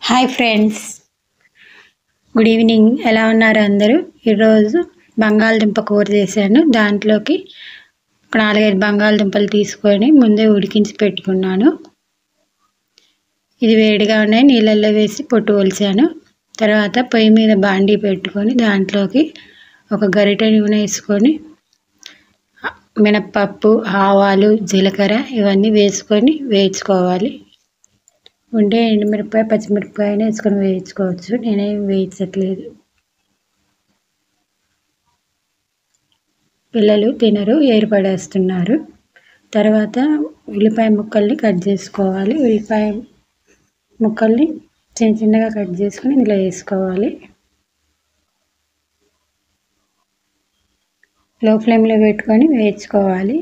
Hi friends, good evening. ఎలా ఉన్నారు అందరూ? ఈరోజు బంగాళదుంప కూర చేశాను. దాంట్లోకి 4-5 బంగాళదుంపలు తీసుకొని ముందే ఉడికించి పెట్టుకున్నాను. ఇది వేడిగా ఉన్నాయి, నీళ్ళల్లో వేసి పొట్టు ఒలిచాను. తర్వాత పొయ్యి మీద బాండీ పెట్టుకొని దాంట్లోకి ఒక గరిటె నూనె వేసుకొని మినప్పప్పు, ఆవాలు, జీలకర్ర ఇవన్నీ వేసుకొని వేయించుకోవాలి. ఉంటే ఎండుమిరపకాయ, పచ్చిమిరపకాయ వేసుకొని వేయించుకోవచ్చు. నేనేం వేయించట్లేదు, పిల్లలు తినరు, ఏర్పడేస్తున్నారు. తర్వాత ఉల్లిపాయ ముక్కల్ని కట్ చేసుకోవాలి. ఉల్లిపాయ ముక్కల్ని చిన్న చిన్నగా కట్ చేసుకొని ఇందులో వేసుకోవాలి. లో ఫ్లేమ్లో పెట్టుకొని వేయించుకోవాలి.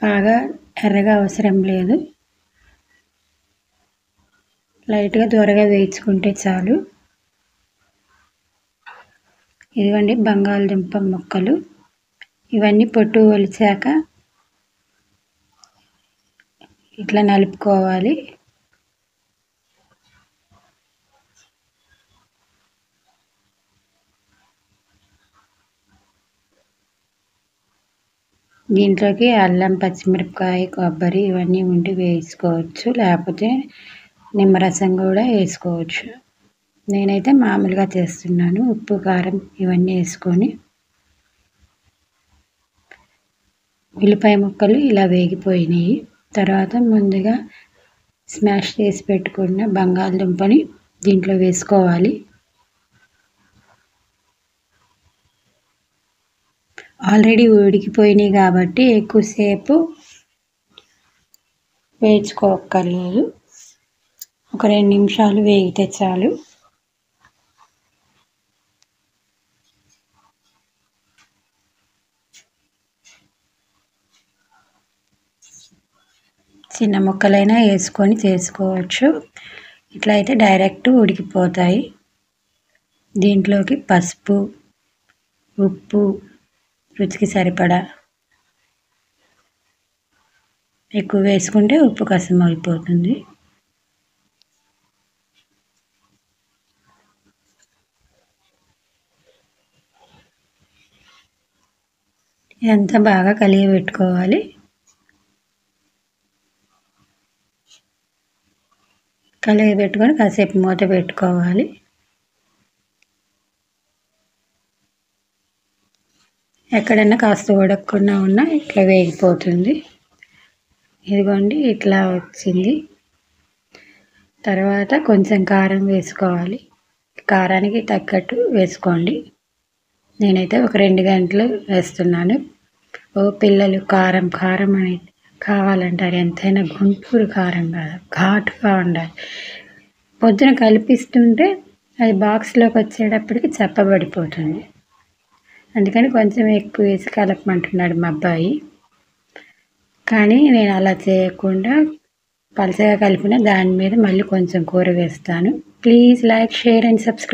బాగా ఎర్రగా అవసరం లేదు, లైట్గా త్వరగా వేయించుకుంటే చాలు. ఇదిగోండి బంగాళదుంప ముక్కలు. ఇవన్నీ పొట్టు ఒలిచాక ఇట్లా నలుపుకోవాలి. దీంట్లోకి అల్లం, పచ్చిమిరపకాయ, కొబ్బరి ఇవన్నీ ఉండి వేసుకోవచ్చు, లేకపోతే నిమ్మరసం కూడా వేసుకోవచ్చు. నేనైతే మామూలుగా చేస్తున్నాను. ఉప్పు, కారం ఇవన్నీ వేసుకొని ఉల్లిపాయ ముక్కలు ఇలా వేగిపోయినాయి. తర్వాత ముందుగా స్మాష్ చేసి పెట్టుకున్న బంగాళదుంపని దీంట్లో వేసుకోవాలి. ఆల్రెడీ ఉడికిపోయినాయి కాబట్టి ఎక్కువసేపు వేయించుకోక్కర్లేదు, ఒక 2 నిమిషాలు వేగితే చాలు. చిన్న ముక్కలైనా వేసుకొని చేసుకోవచ్చు, ఇట్లా అయితే డైరెక్ట్ ఉడికిపోతాయి. దీంట్లోకి పసుపు, ఉప్పు రుచికి సరిపడా, ఎక్కువ వేసుకుంటే ఉప్పు కసం అయిపోతుంది. ఇదంతా బాగా కలిగి పెట్టుకోవాలి. కలిగి పెట్టుకొని కాసేపు మూత పెట్టుకోవాలి. ఎక్కడన్నా కాస్త ఉడకకుండా ఉన్నా ఇట్లా వేగిపోతుంది. ఇదిగోండి ఇట్లా వచ్చింది. తర్వాత కొంచెం కారం వేసుకోవాలి. కారానికి తగ్గట్టు వేసుకోండి. నేనైతే ఒక 2 గంటలు వేస్తున్నాను. పిల్లలు కారం కారం అని కావాలంటారు. ఎంతైనా గుంటూరు కారం కాదు, ఘాటుగా ఉండాలి. పొద్దున కలిపిస్తుంటే అది బాక్స్లోకి వచ్చేటప్పటికి చప్పబడిపోతుంది. అందుకని కొంచెం ఎక్కువ వేసి కలపమంటున్నాడు మా అబ్బాయి. కానీ నేను అలా చేయకుండా పలచగా కలిపిన దాని మీద మళ్ళీ కొంచెం కూర వేస్తాను. Please like, share and subscribe.